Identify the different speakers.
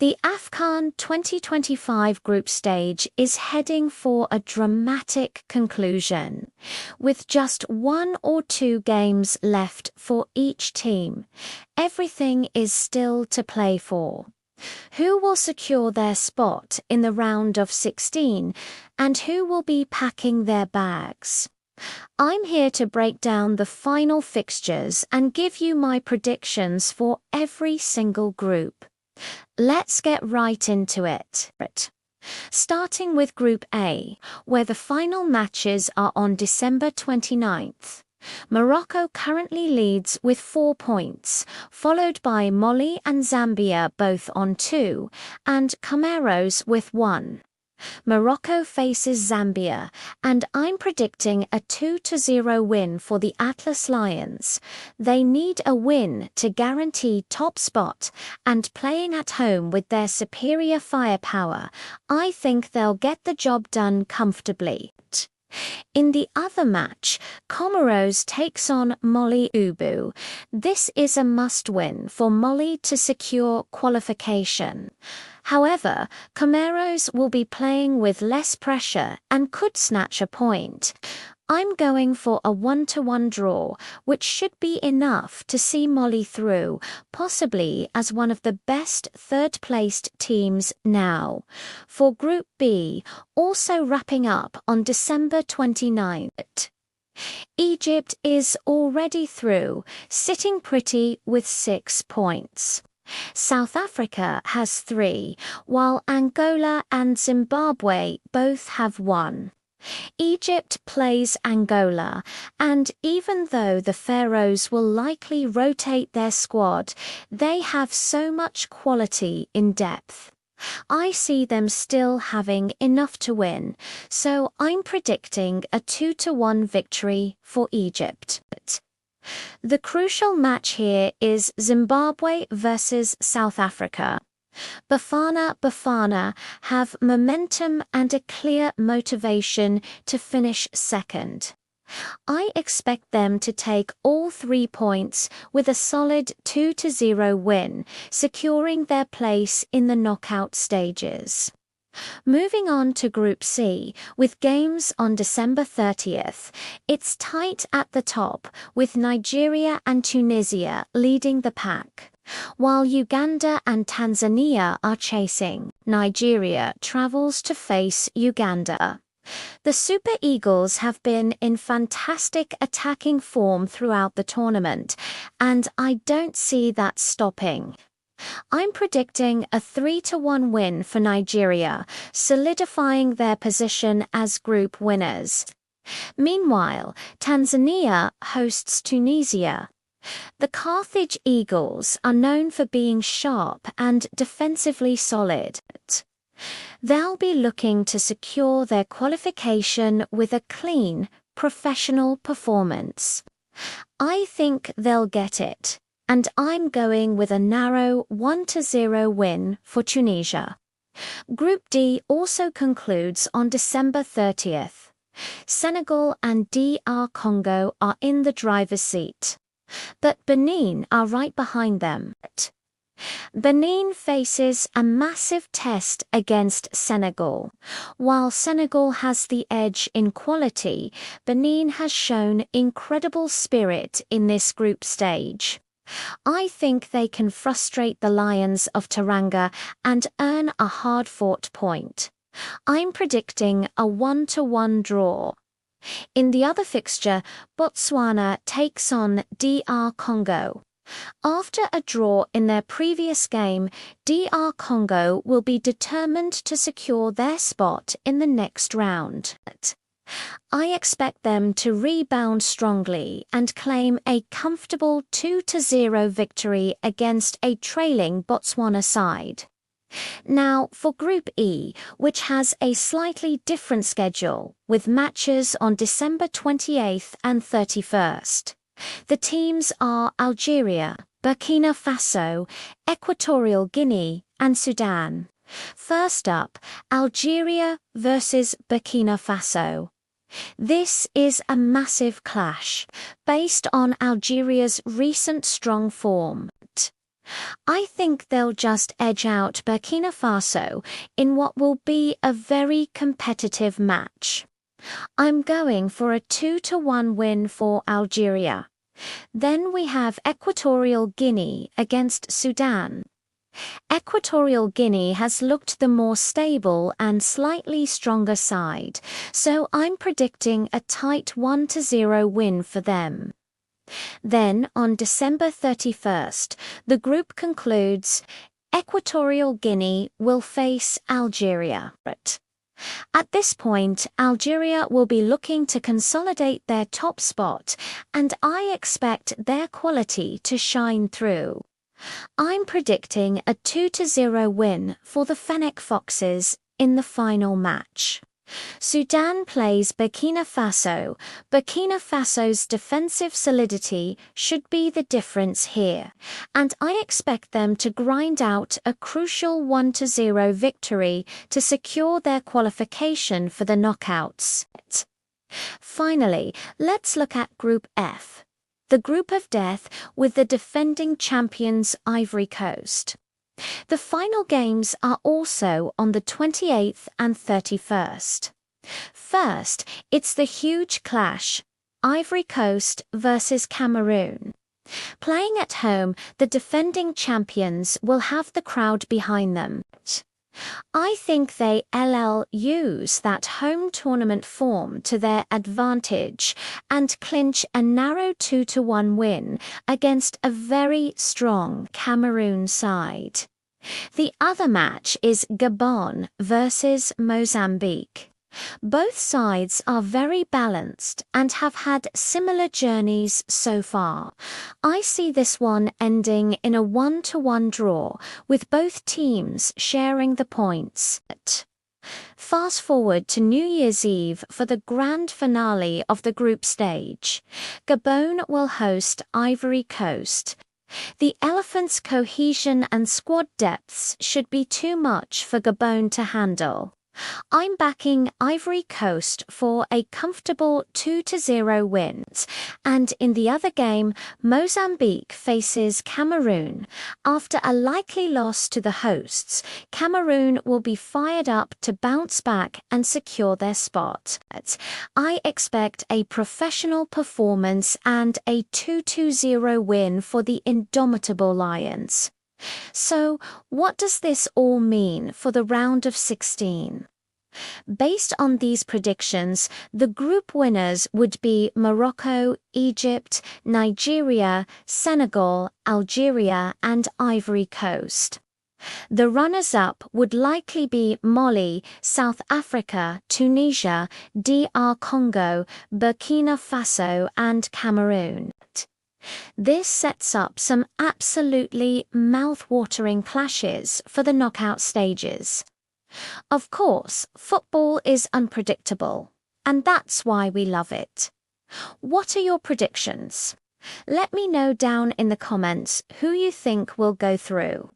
Speaker 1: The Afcon 2025 group stage is heading for a dramatic conclusion. With just 1 or 2 games left for each team, everything is still to play for. Who will secure their spot in the round of 16, and who will be packing their bags? I'm here to break down the final fixtures and give you my predictions for every single group. Let's get right into it. Starting with Group A, where the final matches are on December 29th. Morocco currently leads with 4 points, followed by Mali and Zambia both on 2, and Comoros with 1. Morocco faces Zambia, and I'm predicting a 2-0 win for the Atlas Lions. They need a win to guarantee top spot, and playing at home with their superior firepower, I think they'll get the job done comfortably. In the other match, Comoros takes on Mali Ubu. This is a must-win for Mali to secure qualification. However, Comoros will be playing with less pressure and could snatch a point. I'm going for a 1-1 draw, which should be enough to see Mali through, possibly as one of the best third-placed teams now. For Group B, also wrapping up on December 29th. Egypt is already through, sitting pretty with 6 points. South Africa has 3, while Angola and Zimbabwe both have 1. Egypt plays Angola, and even though the Pharaohs will likely rotate their squad, they have so much quality in depth. I see them still having enough to win, so I'm predicting a 2-1 victory for Egypt. The crucial match here is Zimbabwe versus South Africa. Bafana have momentum and a clear motivation to finish second. I expect them to take all 3 points with a solid 2-0 win, securing their place in the knockout stages. Moving on to Group C, with games on December 30th, it's tight at the top, with Nigeria and Tunisia leading the pack. While Uganda and Tanzania are chasing, Nigeria travels to face Uganda. The Super Eagles have been in fantastic attacking form throughout the tournament, and I don't see that stopping. I'm predicting a 3-1 win for Nigeria, solidifying their position as group winners. Meanwhile, Tanzania hosts Tunisia. The Carthage Eagles are known for being sharp and defensively solid. They'll be looking to secure their qualification with a clean, professional performance. I think they'll get it, and I'm going with a narrow 1-0 win for Tunisia. Group D also concludes on December 30th. Senegal and DR Congo are in the driver's seat, but Benin are right behind them. Benin faces a massive test against Senegal. While Senegal has the edge in quality, Benin has shown incredible spirit in this group stage. I think they can frustrate the Lions of Teranga and earn a hard-fought point. I'm predicting a 1-1 draw. In the other fixture, Botswana takes on DR Congo. After a draw in their previous game, DR Congo will be determined to secure their spot in the next round. I expect them to rebound strongly and claim a comfortable 2-0 victory against a trailing Botswana side. Now for Group E, which has a slightly different schedule, with matches on December 28th and 31st. The teams are Algeria, Burkina Faso, Equatorial Guinea, and Sudan. First up, Algeria versus Burkina Faso. This is a massive clash, based on Algeria's recent strong form. I think they'll just edge out Burkina Faso in what will be a very competitive match. I'm going for a 2-1 win for Algeria. Then we have Equatorial Guinea against Sudan. Equatorial Guinea has looked the more stable and slightly stronger side, so I'm predicting a tight 1-0 win for them. Then, on December 31st, the group concludes Equatorial Guinea will face Algeria. At this point, Algeria will be looking to consolidate their top spot, and I expect their quality to shine through. I'm predicting a 2-0 win for the Fennec Foxes in the final match. Sudan plays Burkina Faso. Burkina Faso's defensive solidity should be the difference here, and I expect them to grind out a crucial 1-0 victory to secure their qualification for the knockouts. Finally, let's look at Group F, the group of death with the defending champions Ivory Coast. The final games are also on the 28th and 31st. First, it's the huge clash, Ivory Coast versus Cameroon. Playing at home, the defending champions will have the crowd behind them. I think they'll use that home tournament form to their advantage and clinch a narrow 2-1 win against a very strong Cameroon side. The other match is Gabon versus Mozambique. Both sides are very balanced and have had similar journeys so far. I see this one ending in a 1-1 draw, with both teams sharing the points. Fast forward to New Year's Eve for the grand finale of the group stage. Gabon will host Ivory Coast. The Elephants' cohesion and squad depths should be too much for Gabon to handle. I'm backing Ivory Coast for a comfortable 2-0 win, and in the other game, Mozambique faces Cameroon. After a likely loss to the hosts, Cameroon will be fired up to bounce back and secure their spot. I expect a professional performance and a 2-0 win for the indomitable Lions. So, what does this all mean for the round of 16? Based on these predictions, the group winners would be Morocco, Egypt, Nigeria, Senegal, Algeria, and Ivory Coast. The runners-up would likely be Mali, South Africa, Tunisia, DR Congo, Burkina Faso, and Cameroon. This sets up some absolutely mouth-watering clashes for the knockout stages. Of course, football is unpredictable, and that's why we love it. What are your predictions? Let me know down in the comments who you think will go through.